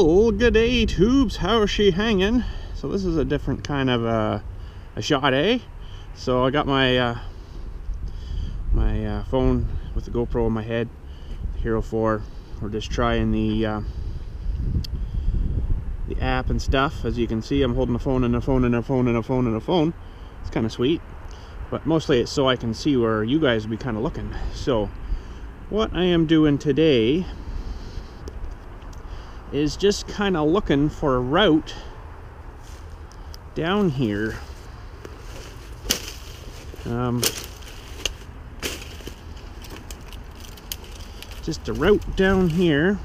Well, good day, tubes. How is she hanging? So this is a different kind of a shot, eh? So I got my phone with the GoPro on my head, Hero 4. We're just trying the app and stuff. As you can see, I'm holding a phone and a phone and a phone and a phone and a phone. It's kind of sweet, but mostly it's so I can see where you guys will be kind of looking. So what I am doing today is just kind of looking for a route down here. Just a route down here.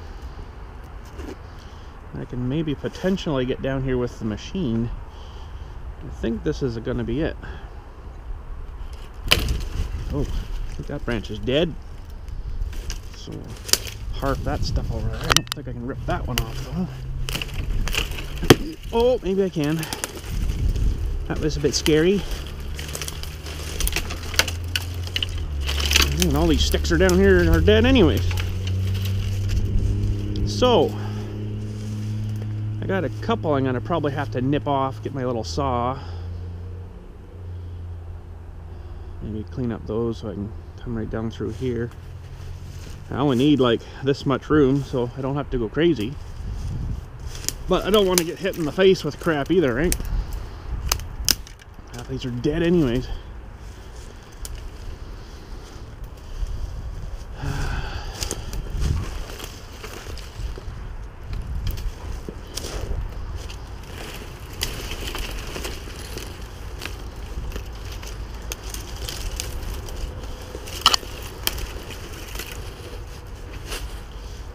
I can maybe potentially get down here with the machine. I think this is going to be it. Oh, I think that branch is dead. So harp that stuff over there. I don't think I can rip that one off though. Oh, maybe I can. That was a bit scary. And all these sticks are down here are dead anyways. So I got a couple I'm gonna probably have to nip off, get my little saw. Maybe clean up those so I can come right down through here. I only need like this much room, so I don't have to go crazy. But I don't want to get hit in the face with crap either, right? Half these are dead anyways.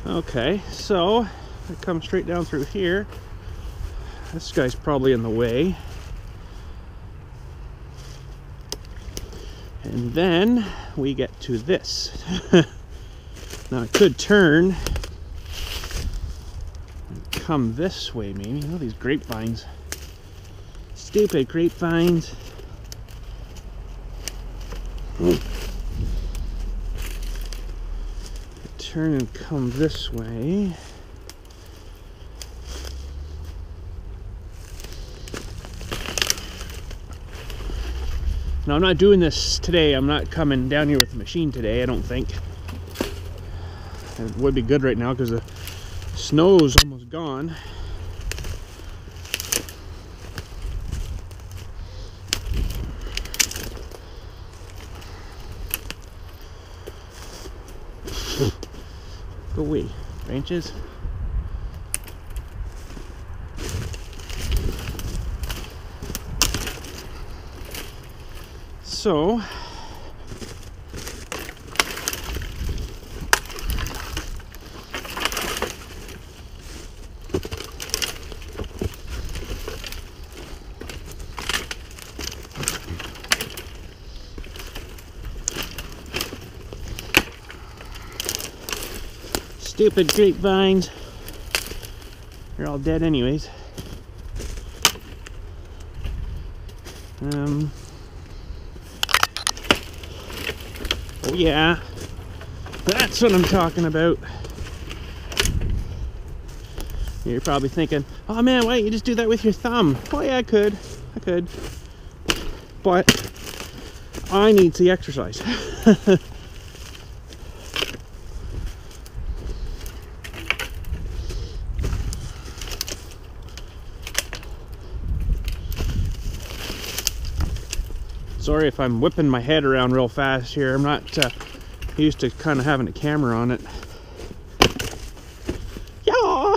Okay, so I come straight down through here. This guy's probably in the way. And then we get to this. Now I could turn and come this way maybe. Oh, these grapevines. Stupid grapevines. Turn and come this way. Now I'm not doing this today. I'm not coming down here with the machine today, I don't think. It would be good right now because the snow's almost gone. Go away, branches. So stupid grapevines. They're all dead anyways. Oh yeah, that's what I'm talking about. You're probably thinking, oh man, why don't you just do that with your thumb? Oh yeah, I could. But I need the exercise. Sorry if I'm whipping my head around real fast here. I'm not used to kind of having a camera on it. Yeah.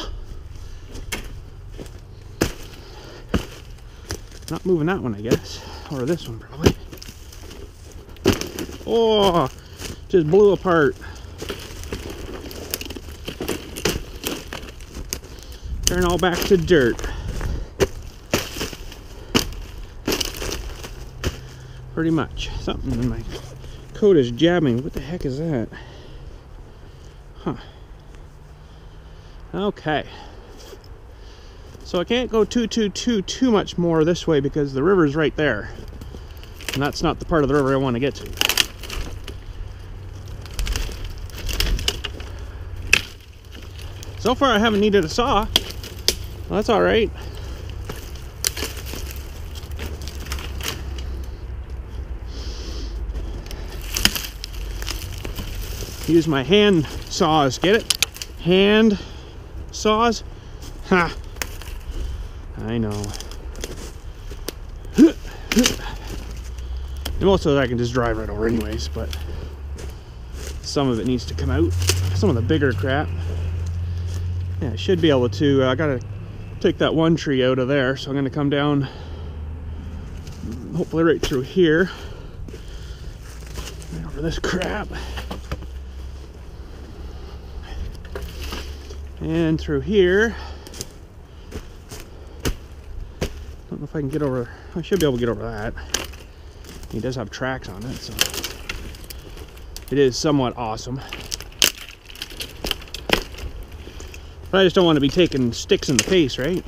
Not moving that one, I guess. Or this one, probably. Oh, just blew apart. Turn all back to dirt. Pretty much. Something in my coat is jabbing. What the heck is that? Huh. Okay. So I can't go too much more this way because the river's right there. And that's not the part of the river I want to get to. So far I haven't needed a saw. Well, that's all right. Use my hand saws, get it? Hand saws? Ha! I know. And most of it I can just drive right over anyways, but some of it needs to come out. Some of the bigger crap. Yeah, I should be able to, I gotta take that one tree out of there, so I'm gonna come down, hopefully right through here. Right over this crap. And through here. Don't know if I can get over, I should be able to get over that. He does have tracks on it, so it is somewhat awesome. But I just don't want to be taking sticks in the face, right?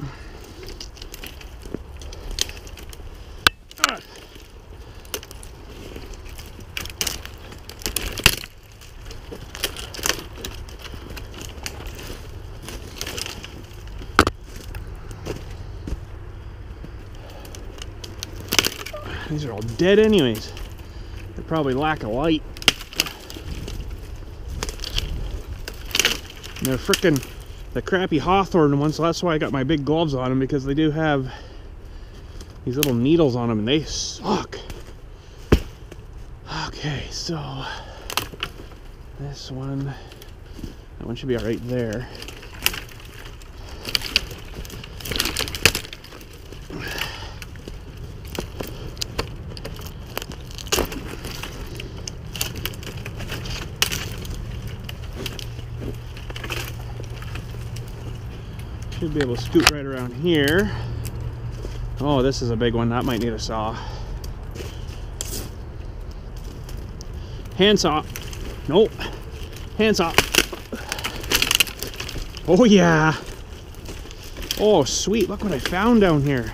These are all dead anyways. They probably lack a light. And they're frickin' the crappy hawthorn ones, so that's why I got my big gloves on them, because they do have these little needles on them and they suck. Okay, so this one, that one should be all right there. Should be able to scoot right around here. Oh, this is a big one. That might need a saw. Handsaw. Nope. Handsaw. Oh yeah. Oh sweet, look what I found down here.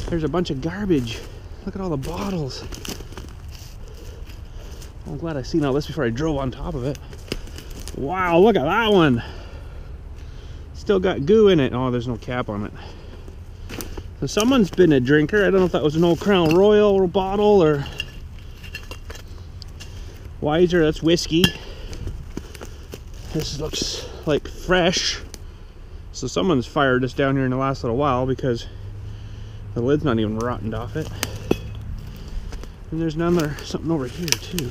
There's a bunch of garbage. Look at all the bottles. I'm glad I seen all this before I drove on top of it. Wow, look at that one. Still got goo in it. Oh, there's no cap on it. So someone's been a drinker. I don't know if that was an old Crown Royal bottle or Weiser. That's whiskey. This looks like fresh. So someone's fired this down here in the last little while, because the lid's not even rotted off it. And there's something over here too.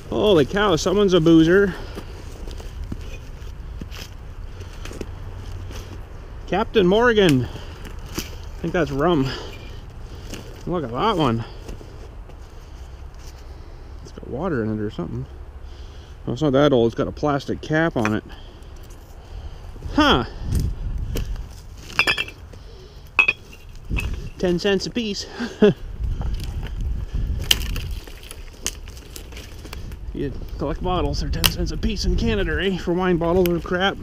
Holy cow, someone's a boozer. Captain Morgan. I think that's rum. Look at that one. It's got water in it or something. Well, it's not that old. It's got a plastic cap on it. Huh. 10 cents a piece. You collect bottles, they're 10 cents a piece in Canada, eh? For wine bottles or crap.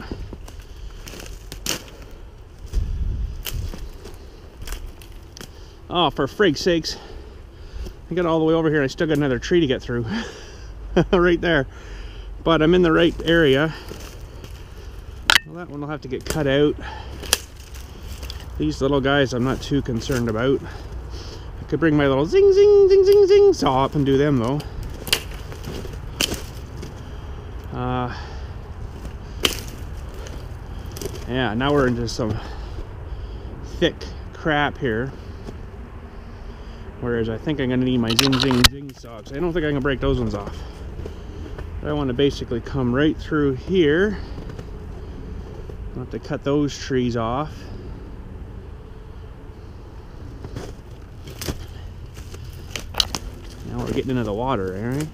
Oh, for frig's sakes. I got all the way over here and I still got another tree to get through. Right there. But I'm in the right area. Well, that one will have to get cut out. These little guys I'm not too concerned about. I could bring my little zing zing zing zing zing saw up and do them though. Yeah, now we're into some thick crap here. Whereas I think I'm going to need my zing zing zing saw. I don't think I can break those ones off. But I want to basically come right through here. I'll have to cut those trees off. Now we're getting into the water, right?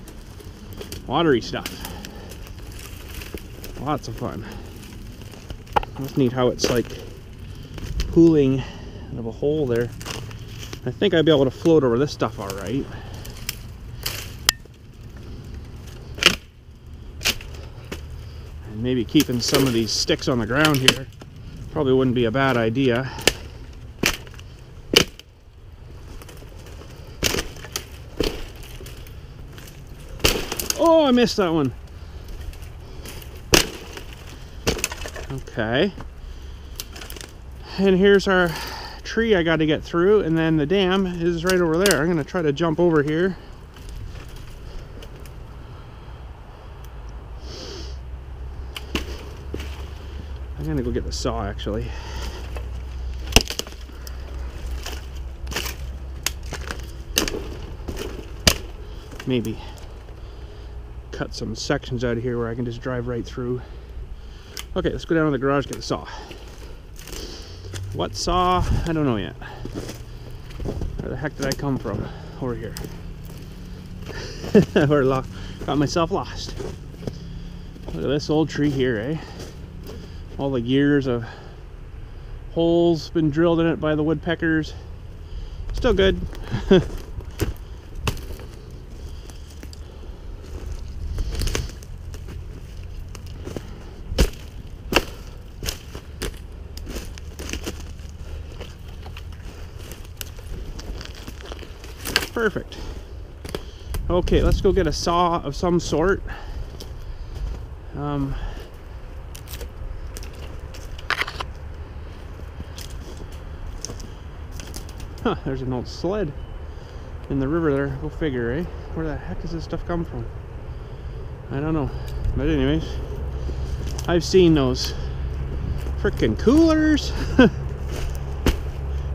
Watery stuff. Lots of fun. That's neat how it's like pooling out of a hole there. I think I'd be able to float over this stuff all right. And maybe keeping some of these sticks on the ground here probably wouldn't be a bad idea. Oh, I missed that one. Okay. And here's our tree I got to get through, and then the dam is right over there. I'm going to try to jump over here. I'm going to go get the saw, actually. Maybe cut some sections out of here where I can just drive right through. Okay, let's go down to the garage, get the saw. What saw? I don't know yet. Where the heck did I come from? Over here. Got myself lost. Look at this old tree here, eh? All the years of holes been drilled in it by the woodpeckers. Still good. Perfect. Okay, let's go get a saw of some sort. There's an old sled in the river there. Go figure, eh? Where the heck does this stuff come from? I don't know. But anyways, I've seen those frickin' coolers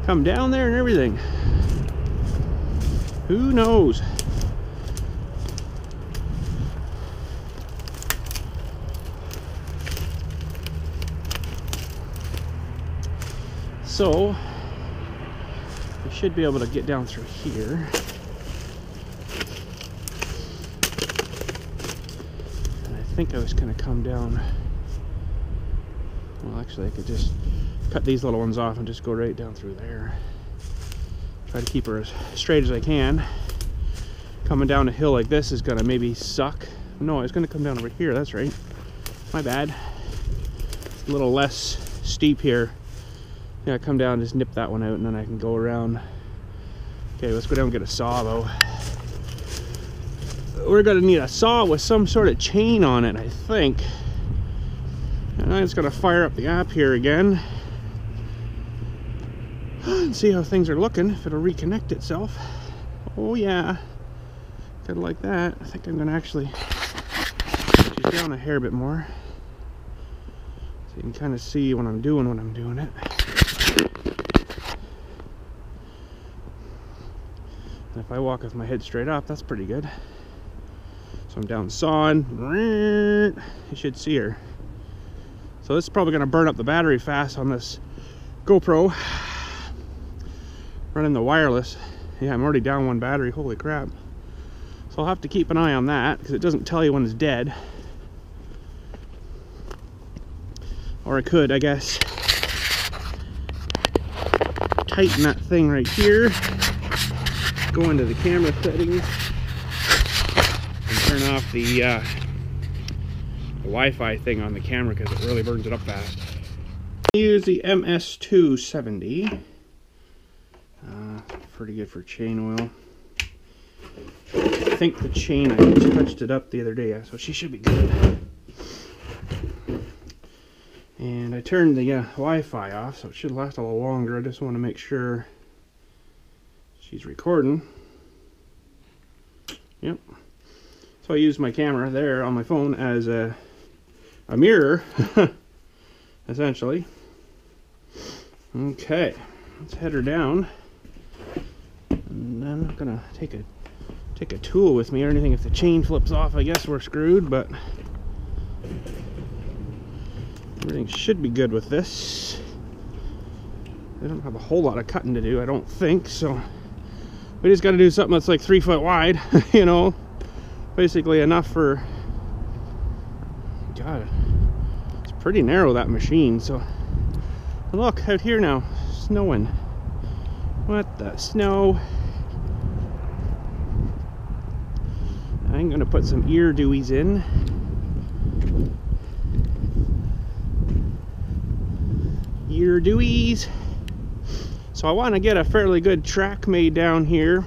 come down there and everything. Who knows? So we should be able to get down through here. And I think I was going to come down. Well, actually, I could just cut these little ones off and just go right down through there. Try to keep her as straight as I can. Coming down a hill like this is gonna maybe suck. No, it's gonna come down over here, that's right. My bad. It's a little less steep here. Yeah, come down and just nip that one out, and then I can go around. Okay, let's go down and get a saw though. We're gonna need a saw with some sort of chain on it, I think. And I'm just gonna fire up the app here again. And see how things are looking, if it'll reconnect itself. Oh yeah, kind of like that. I think I'm gonna actually just down a hair bit more, so you can kind of see what I'm doing when I'm doing it. And if I walk with my head straight up, that's pretty good. So I'm down sawing. You should see her. So this is probably gonna burn up the battery fast on this GoPro. Running the wireless. Yeah, I'm already down one battery. Holy crap. So I'll have to keep an eye on that, because it doesn't tell you when it's dead. Or I could, I guess, tighten that thing right here, go into the camera settings, and turn off the Wi-Fi thing on the camera, because it really burns it up fast. Use the MS270. Pretty good for chain oil. I think the chain, I touched it up the other day, so she should be good. And I turned the Wi-Fi off, so it should last a little longer. I just want to make sure she's recording. Yep. So I used my camera there on my phone as a mirror, essentially. Okay, let's head her down. And I'm not gonna take a tool with me or anything. If the chain flips off, I guess we're screwed, but everything should be good with this. I don't have a whole lot of cutting to do, I don't think, so we just got to do something that's like 3 foot wide, you know, basically enough for, God, it's pretty narrow, that machine. So look out here now, snowing. What the snow? I'm gonna put some ear dewies in. Ear dewies. So I want to get a fairly good track made down here,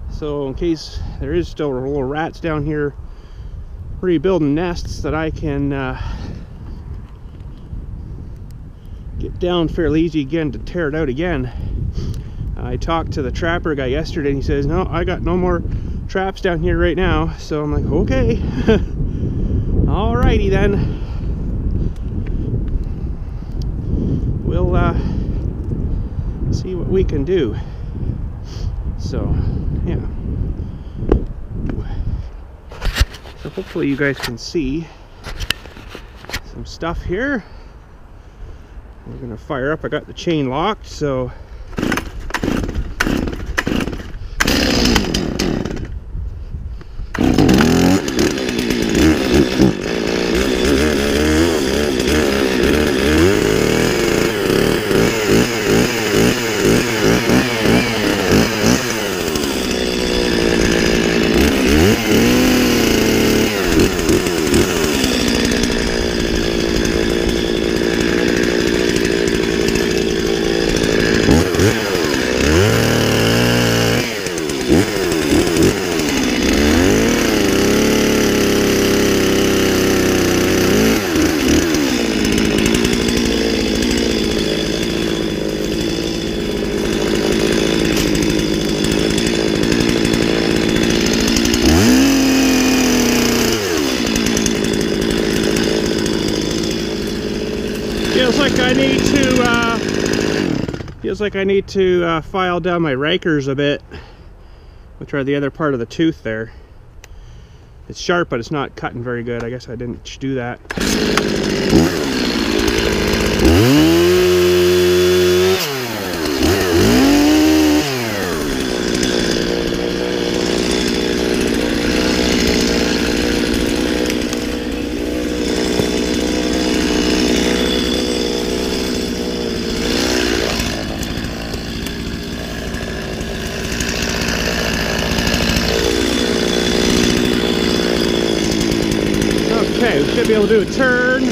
so in case there is still little rats down here rebuilding nests, that I can get down fairly easy again to tear it out again. I talked to the trapper guy yesterday and he says, no, I got no more traps down here right now. So I'm like, okay. Alrighty then. We'll see what we can do. So yeah. So hopefully you guys can see some stuff here. We're gonna fire up. I got the chain locked, so feels like I need to file down my rakers a bit, which are the other part of the tooth there. It's sharp, but it's not cutting very good. I guess I didn't do that. Okay, we should be able to do a turn.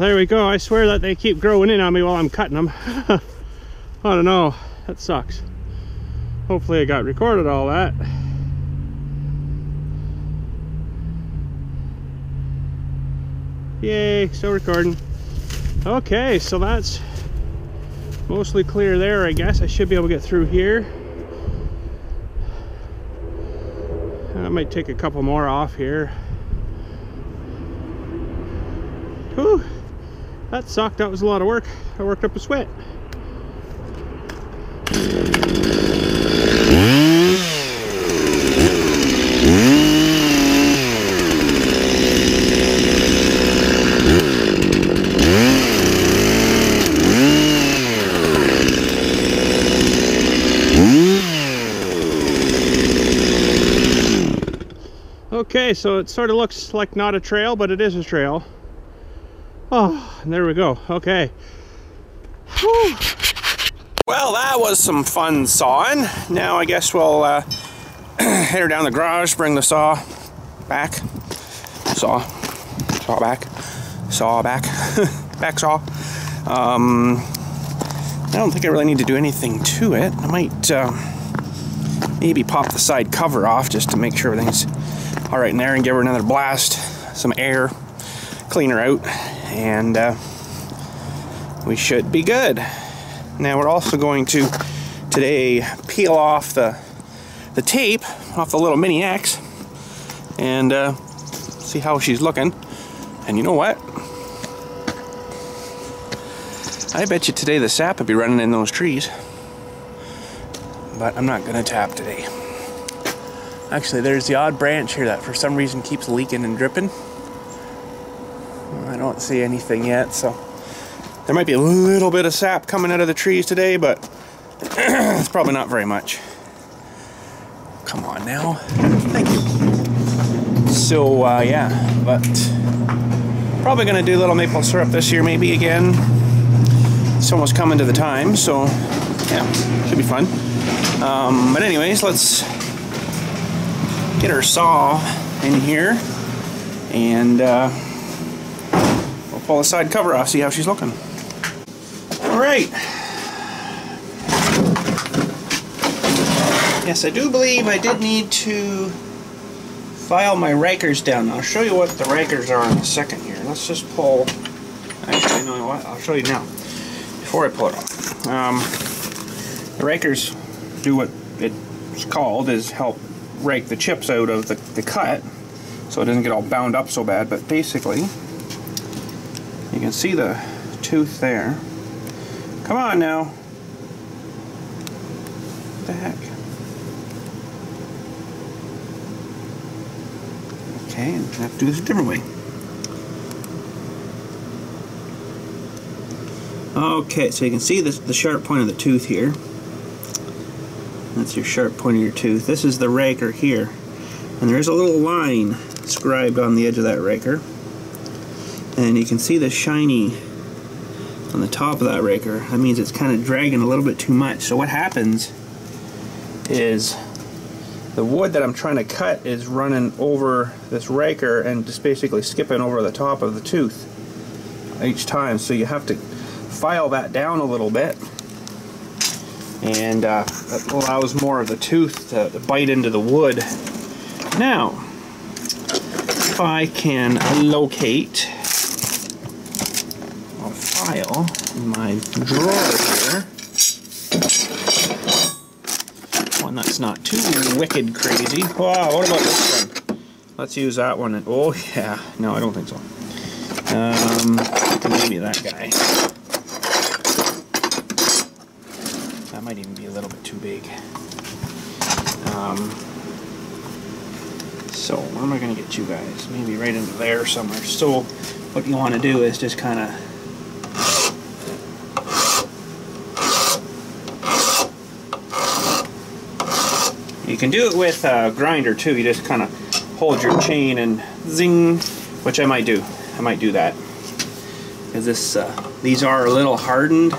there we go. I swear that they keep growing in on me while I'm cutting them. I don't know. That sucks. Hopefully I got recorded all that. Yay, still recording. Okay, so that's mostly clear there, I guess. I should be able to get through here. I might take a couple more off here. Whew, that sucked. That was a lot of work. I worked up a sweat. Okay, so it sort of looks like not a trail, but it is a trail. Oh, and there we go. Okay. Whew. Well, that was some fun sawing. Now I guess we'll head her down the garage, bring the saw back. Saw back. Back saw. I don't think I really need to do anything to it. I might maybe pop the side cover off just to make sure everything's all right in there and give her another blast, some air, clean her out, and we should be good. Now we're also going to today peel off the tape off the little Mini X and see how she's looking. And you know what? I bet you today the sap will be running in those trees, but I'm not gonna tap today. Actually, there's the odd branch here that for some reason keeps leaking and dripping. I don't see anything yet, so there might be a little bit of sap coming out of the trees today, but it's probably not very much. Come on now. Thank you. So, yeah, but probably going to do a little maple syrup this year maybe again. It's almost coming to the time, so yeah, should be fun. But anyways, let's get our saw in here and we'll pull the side cover off, see how she's looking. Alright. Yes, I do believe I did need to file my rakers down. I'll show you what the rakers are in a second here. Let's just pull, actually, you know what, I'll show you now before I pull it off. The rakers do what it's called, is help rake the chips out of the cut so it doesn't get all bound up so bad, but basically you can see the tooth there. Come on now. What the heck? Okay, I have to do this a different way. Okay, so you can see this, the sharp point of the tooth here. That's your sharp point of your tooth. This is the raker here. And there's a little line scribed on the edge of that raker. And you can see the shiny on the top of that raker. That means it's kind of dragging a little bit too much. So what happens is the wood that I'm trying to cut is running over this raker and just basically skipping over the top of the tooth each time. So you have to file that down a little bit. And that allows more of the tooth to bite into the wood. Now, if I can locate a file in my drawer here, one that's not too wicked crazy. Wow, what about this one? Let's use that one. Oh yeah, no, I don't think so. Maybe that guy. That might even be a little bit too big. So where am I going to get you guys? Maybe right into there somewhere. So what you want to do is just kind of you can do it with a grinder too. You just kind of hold your chain and zing, which I might do. I might do that because this these are a little hardened.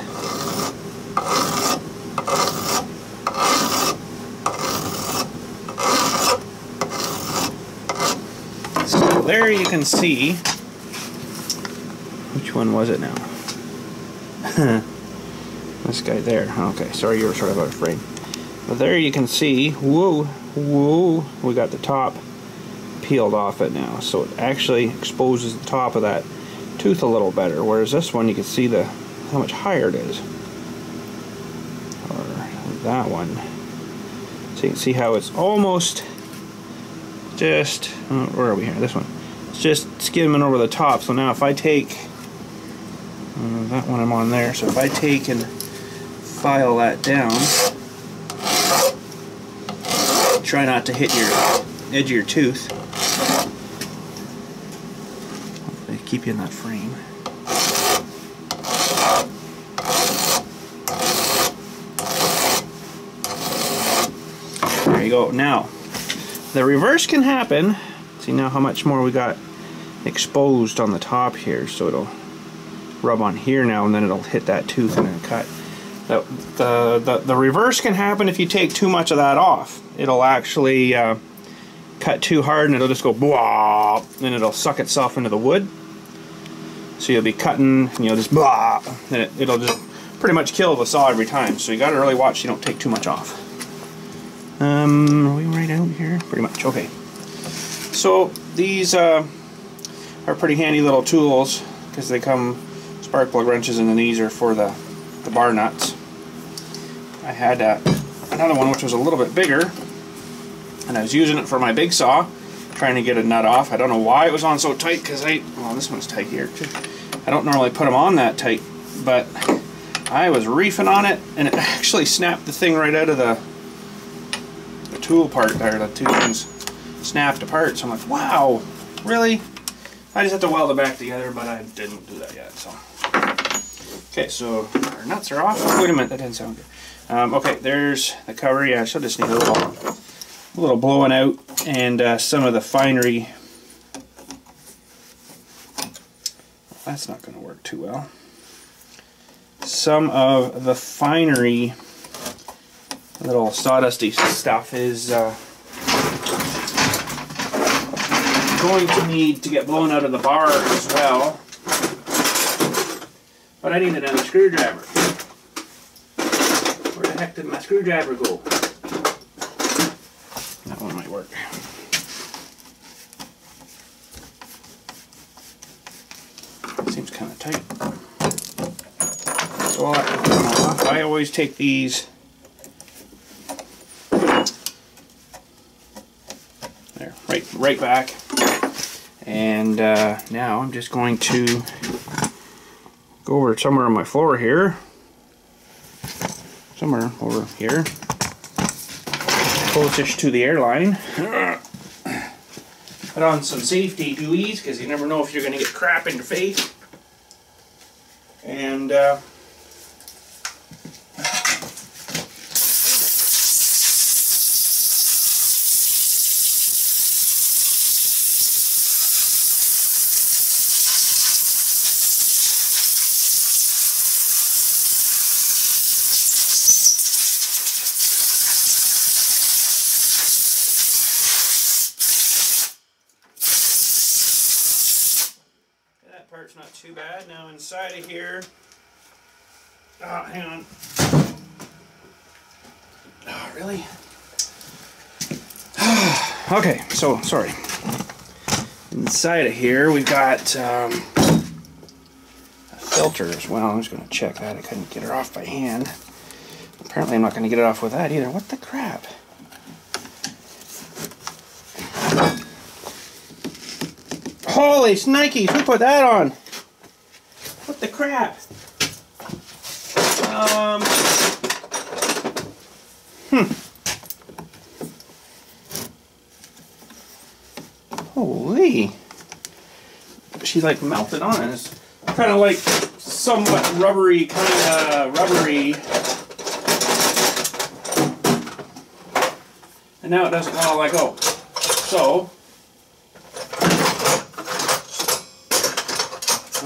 So there you can see Which one was it now? This guy there. Okay, sorry, you were sort of out of frame. But there you can see, whoa, we got the top peeled off it now. So it actually exposes the top of that tooth a little better. Whereas this one, you can see how much higher it is. Or that one. So you can see how it's almost just, where are we here? This one. It's just skimming over the top. So now if I take, that one I'm on there. So if I take and file that down, try not to hit your edge of your tooth. They keep you in that frame. There you go. Now, the reverse can happen. See now how much more we got exposed on the top here, so it'll rub on here now, and then it'll hit that tooth and then cut. The reverse can happen if you take too much of that off. It'll actually cut too hard and it'll just go blah, and it'll suck itself into the wood. So you'll be cutting, you know, just blah, and it'll just pretty much kill the saw every time. So you got to really watch you don't take too much off. Are we right out here? Pretty much. Okay. So these are pretty handy little tools because they come spark plug wrenches, and then these are for the bar nuts. I had another one which was a little bit bigger, and I was using it for my big saw, trying to get a nut off. I don't know why it was on so tight, because well, this one's tight here too. I don't normally put them on that tight, but I was reefing on it, and it actually snapped the thing right out of the tool part there. The two things snapped apart. So I'm like, wow, really? I just have to weld it back together, but I didn't do that yet. So. Okay, so our nuts are off. Wait a minute, that didn't sound good. Okay, there's the cover. Yeah, I should just need a little blowing out, and some of the finery. That's not going to work too well. Some of the finery, little sawdusty stuff, is going to need to get blown out of the bar as well. But I need another screwdriver. Where the heck did my screwdriver go? That one might work. Seems kind of tight. So I always take these. There, right back. And now I'm just going to go over somewhere on my floor here. Somewhere over here. Closest to the airline. Put on some safety buoys, because you never know if you're going to get crap in your face. And that part's not too bad. Now inside of here, oh, hang on. Oh, really? Okay, so sorry. Inside of here we've got a filter as well. I'm just going to check that. I couldn't get her off by hand. Apparently I'm not going to get it off with that either. What the crap? Holy snikes, who put that on? What the crap? Holy. She like melted on it. It's kind of like somewhat rubbery, and now it doesn't want to let go. So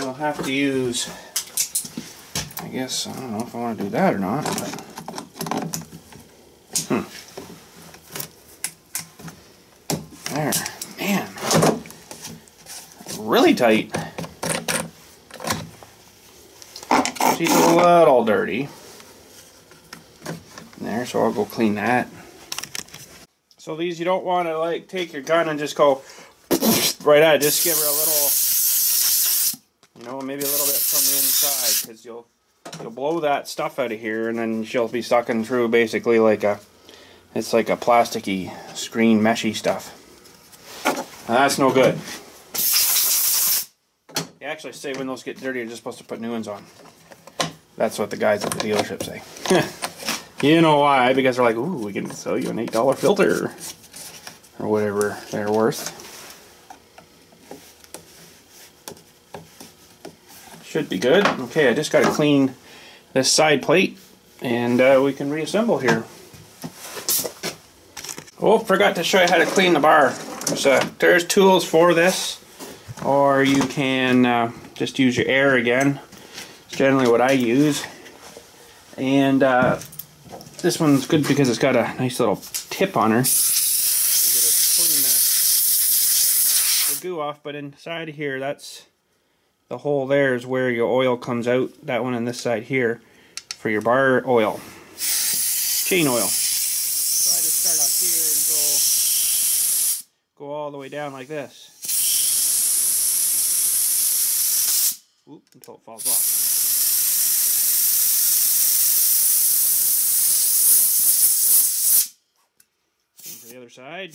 I'll have to use, I guess, I don't know if I want to do that or not, but there, man, really tight. She's a little dirty. There, so I'll go clean that. So these, you don't want to like take your gun and just go right at it. Just give her a little, you know, maybe a little bit from the inside, because you'll blow that stuff out of here, and then she'll be sucking through basically like a, it's like a plasticky screen meshy stuff. Now that's no good. They actually say when those get dirty, you're just supposed to put new ones on. That's what the guys at the dealership say. You know why? Because they're like, ooh, we can sell you an $8 filter. Or whatever they're worth. Should be good. Okay, I just got to clean this side plate, and we can reassemble here. Oh, forgot to show you how to clean the bar. There's tools for this, or you can just use your air again. It's generally what I use. And this one's good because it's got a nice little tip on her. So clean the goo off, but inside here, that's the hole there is where your oil comes out. That one on this side here for your bar oil, chain oil. So I just start up here and go all the way down like this. Oop, until it falls off. The other side.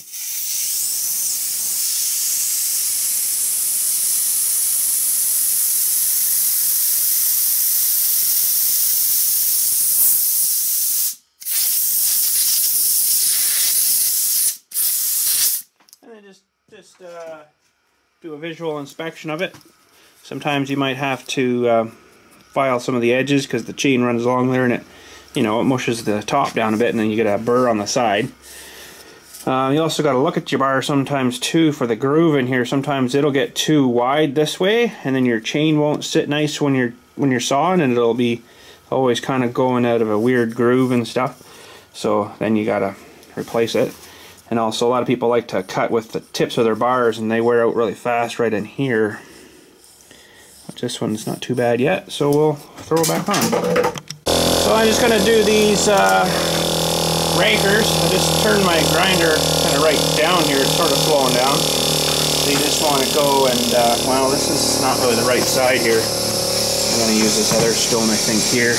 And then just do a visual inspection of it. Sometimes you might have to file some of the edges because the chain runs along there and it, you know, it mushes the top down a bit, and then you get a burr on the side. You also got to look at your bar sometimes too for the groove in here. Sometimes it'll get too wide this way, and then your chain won't sit nice when you're sawing, and it'll be always kind of going out of a weird groove and stuff. So then you got to replace it. And also a lot of people like to cut with the tips of their bars, and they wear out really fast right in here. But this one's not too bad yet, so we'll throw it back on. So I'm just going to do these rakers. I just turned my grinder kind of right down here. It's sort of slowing down. So you just want to go and, well, this is not really the right side here. I'm going to use this other stone, I think, here.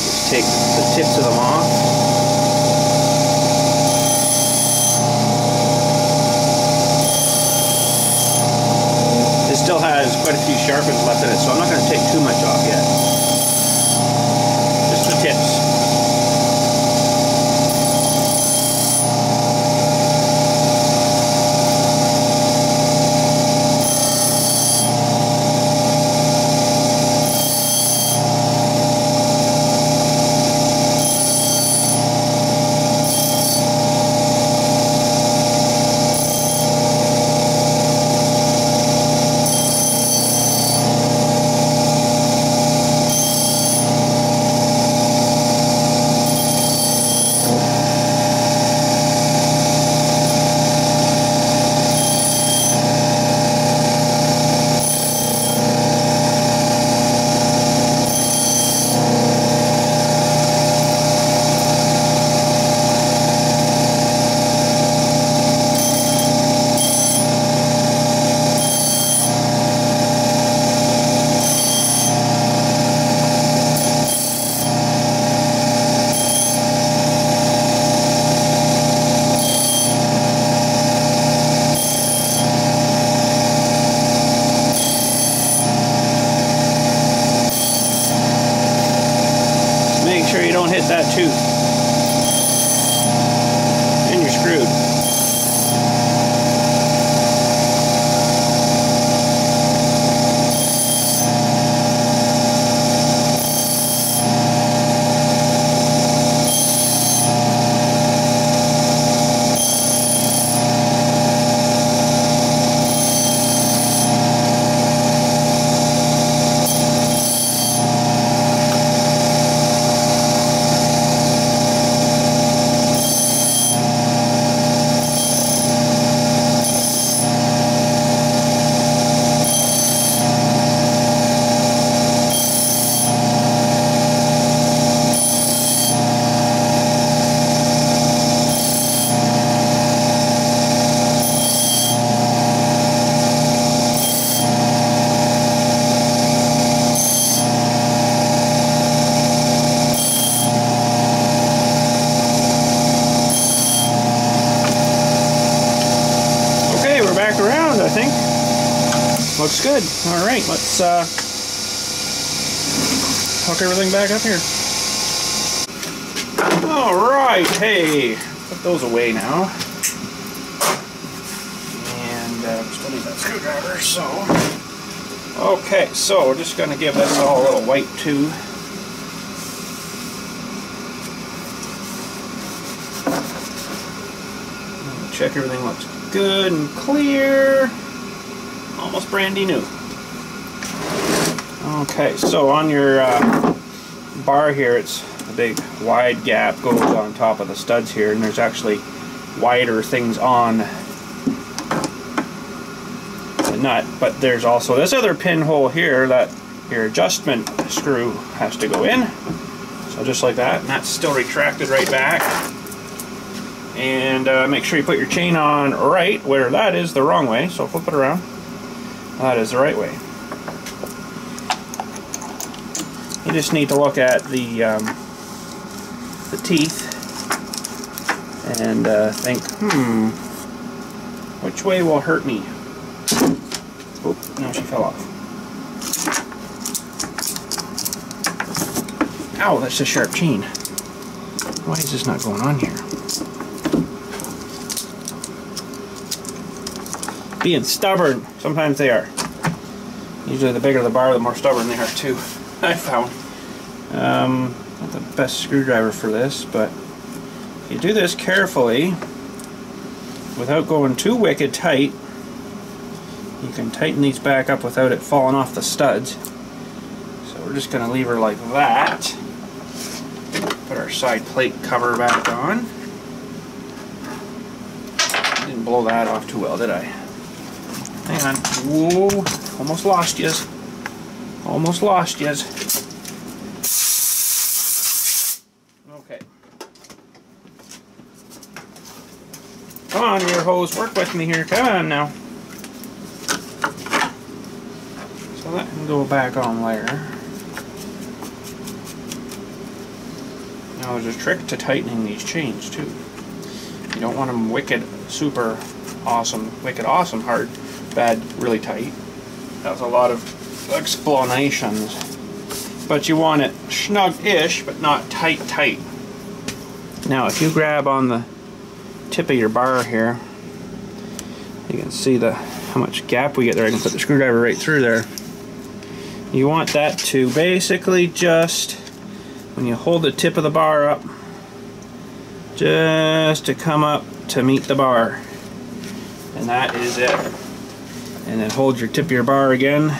Just take the tips of them off. It still has quite a few sharpens left in it, so I'm not going to take too much off yet. Just the tips. Don't hit that tooth, and you're screwed. think? Looks good. All right, let's hook everything back up here. All right, hey, put those away now. And still need that screwdriver, so. Okay, so we're just gonna give this all a little wipe too. Check everything looks good and clear. Almost brandy new. Okay, so on your bar here, it's a big wide gap goes on top of the studs here, and there's actually wider things on the nut, but there's also this other pinhole here that your adjustment screw has to go in. So just like that, and that's still retracted right back. And make sure you put your chain on right where that is the wrong way, so flip it around. That is the right way. You just need to look at the teeth and think, which way will hurt me? Oop, now she fell off. Ow, that's a sharp chain. Why is this not going on here? Being stubborn. Sometimes they are. Usually the bigger the bar, the more stubborn they are too. I found. Not the best screwdriver for this, but if you do this carefully, without going too wicked tight, you can tighten these back up without it falling off the studs. So we're just going to leave her like that. Put our side plate cover back on. Didn't blow that off too well, did I? Hang on. Whoa. Almost lost yous. Almost lost yous. Okay. Come on, your hose. Work with me here. Come on now. So that can go back on there. Now there's a trick to tightening these chains too. You don't want them wicked, super awesome, wicked awesome hard. Bad, really tight. That's a lot of explanations. But you want it snug-ish, but not tight. Now, if you grab on the tip of your bar here, you can see how much gap we get there. I can put the screwdriver right through there. You want that to basically just, when you hold the tip of the bar up, just to come up to meet the bar. And that is it. And then hold your tip of your bar again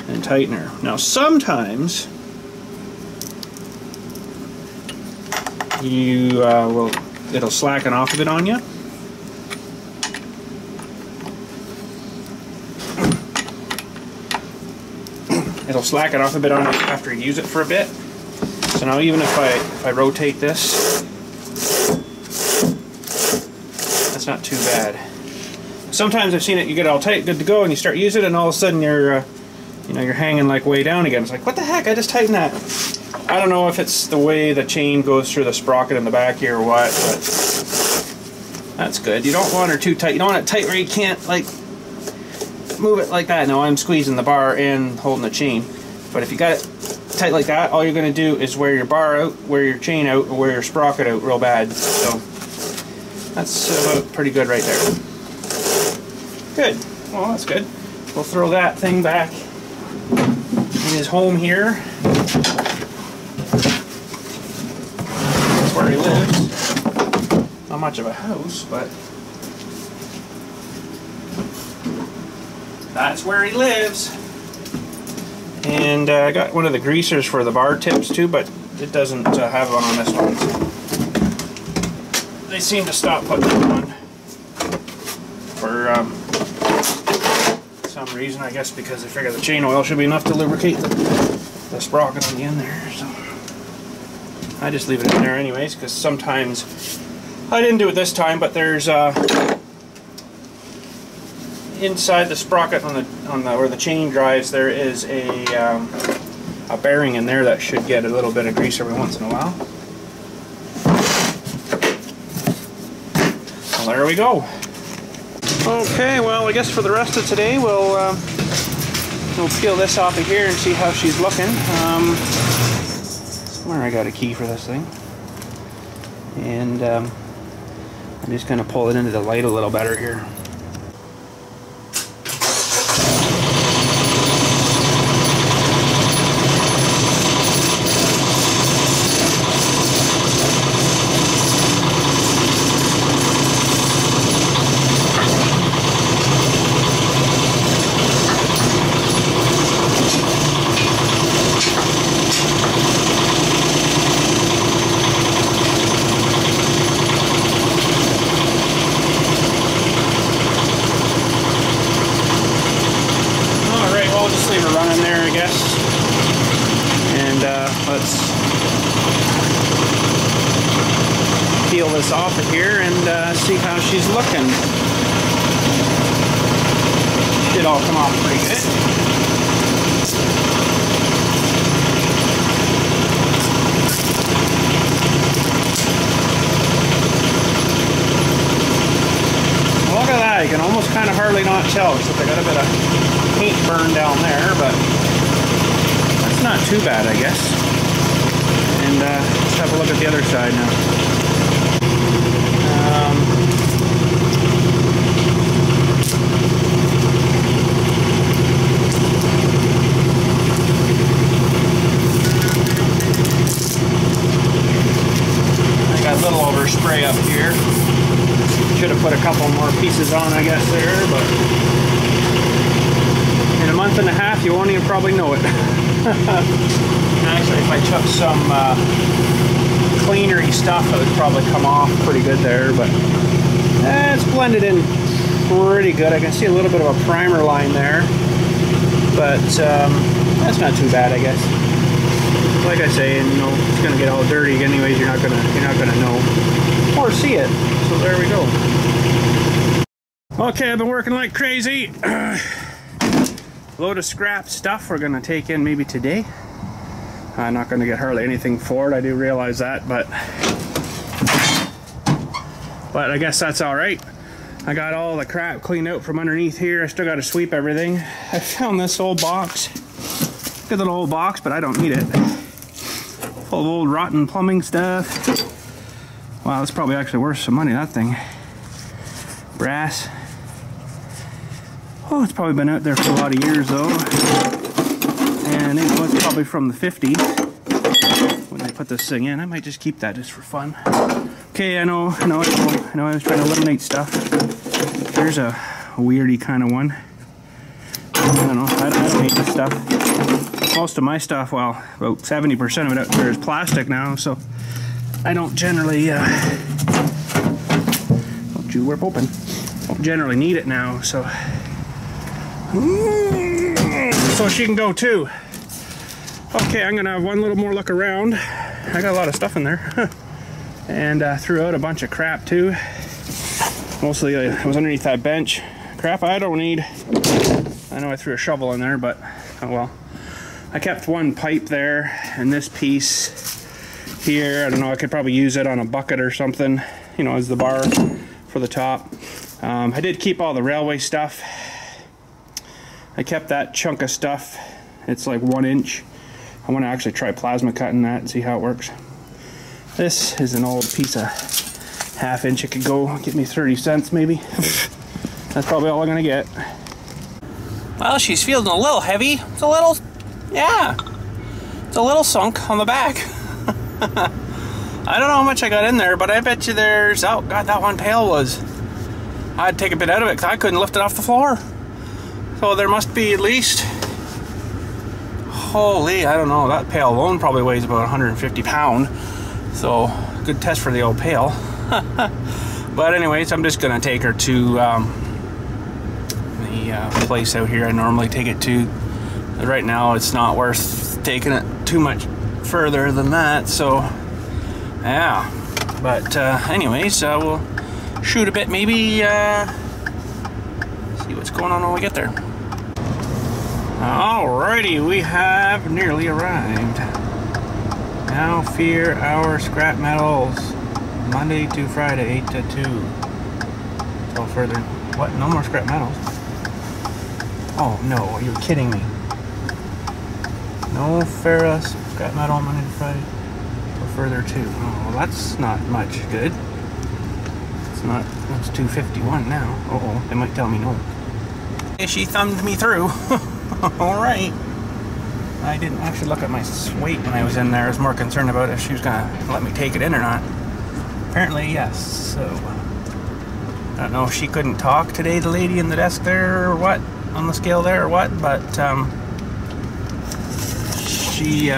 and tighten her. Now sometimes it'll slacken off a bit on you. It'll slacken off a bit on you after you use it for a bit. So now even if I rotate this, that's not too bad. Sometimes I've seen it, you get it all tight, good to go, and you start using it, and all of a sudden you're hanging like way down again. It's like, what the heck? I just tightened that. I don't know if it's the way the chain goes through the sprocket in the back here or what, but that's good. You don't want her too tight. You don't want it tight where you can't like move it like that. Now I'm squeezing the bar and holding the chain, but if you got it tight like that, all you're going to do is wear your bar out, wear your chain out, or wear your sprocket out real bad. So that's about pretty good right there. Good. Well, that's good. We'll throw that thing back in his home here. That's where he lives. Not much of a house, but that's where he lives. And I got one of the greasers for the bar tips too, but it doesn't have one on this one. They seem to stop putting it on for some reason, I guess because they figure the chain oil should be enough to lubricate the sprocket on the end there. So I just leave it in there anyways, because sometimes, I didn't do it this time, but there's inside the sprocket on the where the chain drives, there is a bearing in there that should get a little bit of grease every once in a while. Well, there we go. Okay, well, I guess for the rest of today we'll peel this off of here and see how she's looking. Somewhere I got a key for this thing, and I'm just going to pull it into the light a little better here. Let's peel this off of here and see how she's looking. Should all come off pretty good. Look at that, you can almost kind of hardly not tell, except I got a bit of paint burn down there, but that's not too bad, I guess. And let's have a look at the other side now. I got a little overspray up here. Should have put a couple more pieces on, I guess, there, but in a month and a half you won't even probably know it. Actually, if I took some cleanery stuff, it would probably come off pretty good there, but it's blended in pretty good. I can see a little bit of a primer line there, but that's not too bad, I guess. Like I say, you know, it's gonna get all dirty anyways. You're not gonna know or see it. So there we go. Okay, I've been working like crazy. Load of scrap stuff we're gonna take in maybe today. I'm not gonna get hardly anything for it, I do realize that, but I guess that's all right. I got all the crap cleaned out from underneath here. I still got to sweep everything. I found this old box, good little old box, but I don't need it. Full of old rotten plumbing stuff. Wow, it's probably actually worth some money, that thing. Brass. Oh, it's probably been out there for a lot of years though. And it was probably from the 50s when they put this thing in. I might just keep that just for fun. Okay, I know I was trying to eliminate stuff. Here's a weirdy kind of one. I don't know, I don't hate this stuff. Most of my stuff, well, about 70% of it out there is plastic now, so I don't generally, don't you warp open. Don't generally need it now, so she can go too. Okay, I'm gonna have one little more look around. I got a lot of stuff in there. And threw out a bunch of crap too. Mostly it was underneath that bench. Crap I don't need. I know I threw a shovel in there, but oh well. I kept one pipe there and this piece here. I don't know, I could probably use it on a bucket or something, you know, as the bar for the top. I did keep all the railway stuff. I kept that chunk of stuff. It's like 1 inch. I want to actually try plasma cutting that and see how it works. This is an old piece of 1/2 inch. It could go get me 30 cents maybe. That's probably all I'm gonna get. Well, she's feeling a little heavy. It's a little, yeah, it's a little sunk on the back. I don't know how much I got in there, but I bet you there's, oh god, that one pail was, I'd take a bit out of it because I couldn't lift it off the floor. So there must be at least, holy, I don't know, that pail alone probably weighs about 150 pounds. So good test for the old pail. But anyways, I'm just gonna take her to the place out here I normally take it to. Right now it's not worth taking it too much further than that, so yeah. But anyways, we'll shoot a bit maybe, see what's going on when we get there. Alrighty, we have nearly arrived. Now fear our scrap metals. Monday to Friday, 8 to 2. Until further What? No more scrap metals? Oh no, you're kidding me. No ferrous scrap metal Monday to Friday or further too. Oh, well, that's not much good. It's not, it's 251 now. Uh-oh, they might tell me no. She thumbed me through. Alright. I didn't actually look at my weight when I was in there. I was more concerned about if she was gonna let me take it in or not. Apparently, yes. So, I don't know if she couldn't talk today, the lady in the desk there, or what, on the scale there, or what, but, she,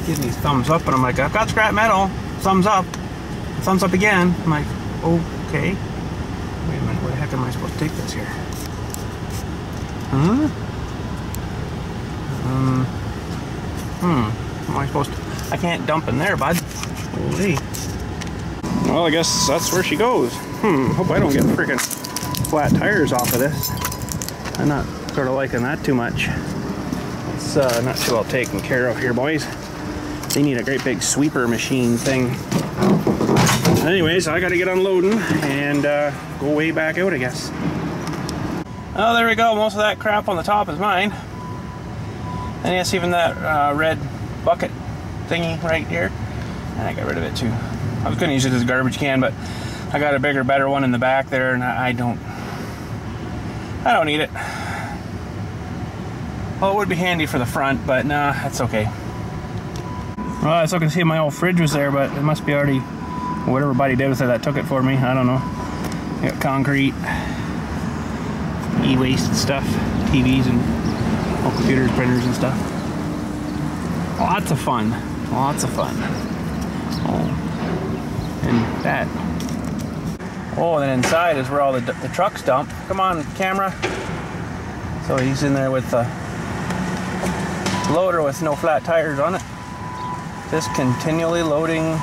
gives me thumbs up, and I'm like, I've got scrap metal, thumbs up again. I'm like, okay. Wait a minute, where the heck am I supposed to take this here? Huh? Am I supposed to? I can't dump in there, bud. Holy. Well, I guess that's where she goes. Hope I don't get freaking flat tires off of this. I'm not sort of liking that too much. It's not too well taken care of here, boys. They need a great big sweeper machine thing. Anyways, I gotta get unloading and go way back out, I guess. Oh, there we go. Most of that crap on the top is mine. And yes, even that red bucket thingy right here. And I got rid of it too. I was gonna use it as a garbage can, but I got a bigger, better one in the back there, and I don't need it. Well, it would be handy for the front, but nah, that's okay. Well, I was looking to see if my old fridge was there, but it must be already, whatever buddy did with it that took it for me, I don't know. I got concrete, e-waste and stuff, TVs and all computers, printers and stuff. Lots of fun. Lots of fun. Oh. And that. Oh, and then inside is where all the trucks dump. Come on, camera. So he's in there with the loader with no flat tires on it. Just continually loading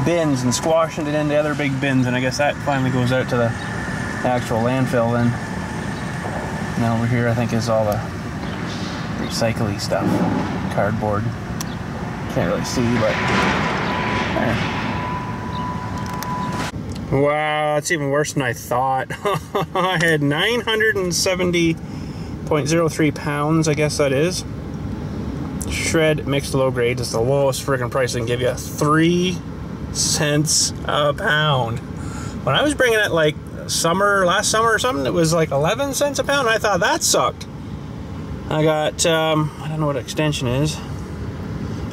bins and squashing it into other big bins, and I guess that finally goes out to the actual landfill then. And over here I think is all the recycling stuff. Cardboard. Can't really see, but there. Wow, that's even worse than I thought. I had 970.03 pounds, I guess that is. Shred mixed low grade is the lowest freaking price they can give you. 3 cents a pound. When I was bringing it like last summer or something, it was like 11 cents a pound. I thought that sucked. I got, I don't know what extension is.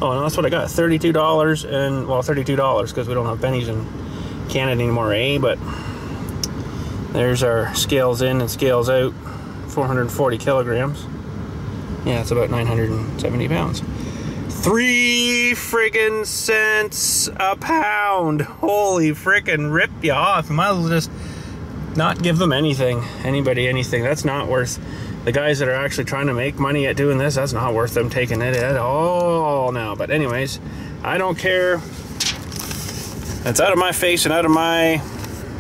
Oh, no, that's what I got. $32 and, well, $32 because we don't have pennies in Canada anymore, eh? But there's our scales in and scales out. 440 kilograms. Yeah, it's about 970 pounds. 3 friggin' cents a pound. Holy frickin' rip you off. You might as well just not give them anything. Anybody anything. That's not worth. The guys that are actually trying to make money at doing this, that's not worth them taking it at all now. But anyways, I don't care. It's out of my face and out of mine.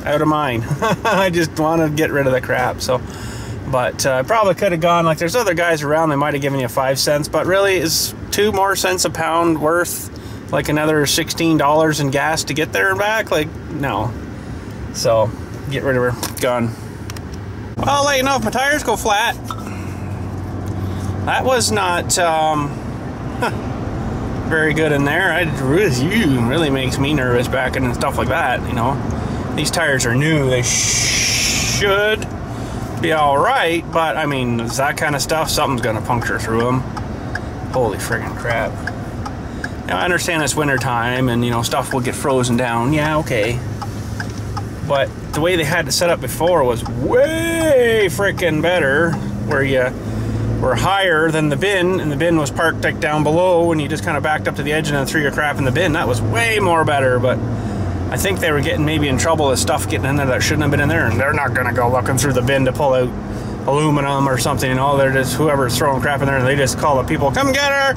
I just want to get rid of the crap. So, but I probably could have gone, like there's other guys around, they might have given you 5 cents, but really is 2 more cents a pound worth like another $16 in gas to get there and back? Like, no. So, get rid of her. Gone. Well, I'll let you know if my tires go flat. That was not very good in there. Really makes me nervous backing and stuff like that, you know. These tires are new. They should be alright, but I mean, that kind of stuff, something's gonna puncture through them. Holy friggin' crap. Now, I understand it's winter time and, you know, stuff will get frozen down. Yeah, okay. But the way they had it set up before was way frickin' better, where you were higher than the bin, and the bin was parked like down below, and you just kind of backed up to the edge and then threw your crap in the bin. That was way more better, but I think they were getting maybe in trouble with stuff getting in there that shouldn't have been in there, and they're not gonna go looking through the bin to pull out aluminum or something, you know. They're just, whoever's throwing crap in there, they just call the people, come get her,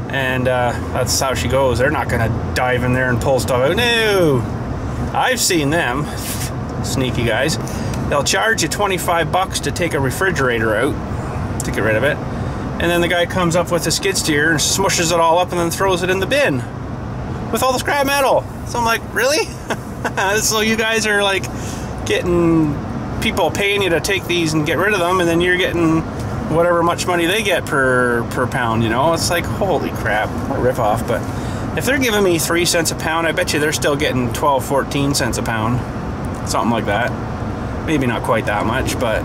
and that's how she goes. They're not gonna dive in there and pull stuff out. No, I've seen them, sneaky guys. They'll charge you 25 bucks to take a refrigerator out, to get rid of it, and then the guy comes up with a skid steer and smushes it all up and then throws it in the bin with all the scrap metal. So I'm like, really? So you guys are like getting people paying you to take these and get rid of them, and then you're getting whatever much money they get per pound, you know? It's like, holy crap, what a rip-off. But if they're giving me 3 cents a pound, I bet you they're still getting 12, 14 cents a pound. Something like that. Maybe not quite that much, but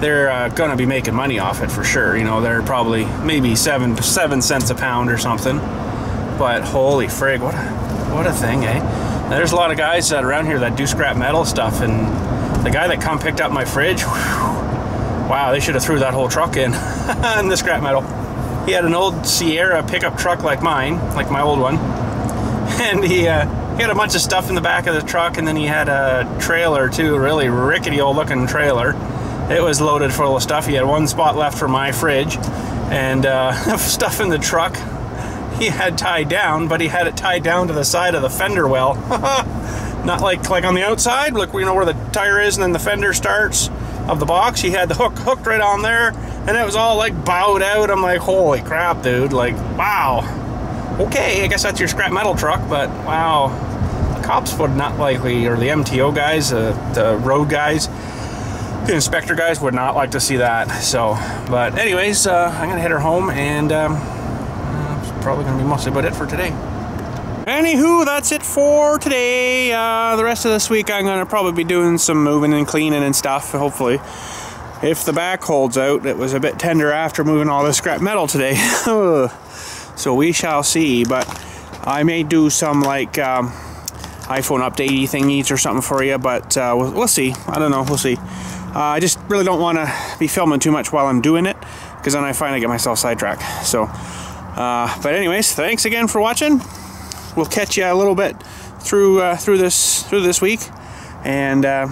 they're gonna be making money off it for sure. You know, they're probably maybe 7 cents a pound or something. But holy frig, what a thing, eh? There's a lot of guys around here that do scrap metal stuff, and the guy that picked up my fridge, whew, wow, they should have threw that whole truck in in the scrap metal. He had an old Sierra pickup truck like mine, like my old one, and he had a bunch of stuff in the back of the truck, and then he had a trailer too, a really rickety old looking trailer. It was loaded full of stuff. He had one spot left for my fridge, and stuff in the truck he had tied down, but he had it tied down to the side of the fender well. Not like on the outside, like, you know, where the tire is and then the fender starts of the box. He had the hooked right on there, and it was all like bowed out. I'm like, holy crap, dude, like, wow. Okay, I guess that's your scrap metal truck, but wow. The cops would not likely, or the MTO guys, the road guys, the inspector guys would not like to see that. So, but anyways, I'm gonna head her home, and it's probably gonna be mostly about it for today. Anywho, that's it for today. The rest of this week I'm gonna probably be doing some moving and cleaning and stuff, hopefully. If the back holds out. It was a bit tender after moving all this scrap metal today. So we shall see, but I may do some like iPhone updatey thingies or something for you, but we'll see. I don't know, we'll see. I just really don't want to be filming too much while I'm doing it, because then I find I get myself sidetracked. So, but anyways, thanks again for watching. We'll catch you a little bit through this week, and yeah,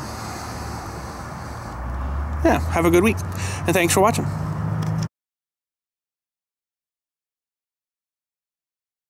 have a good week, and thanks for watching.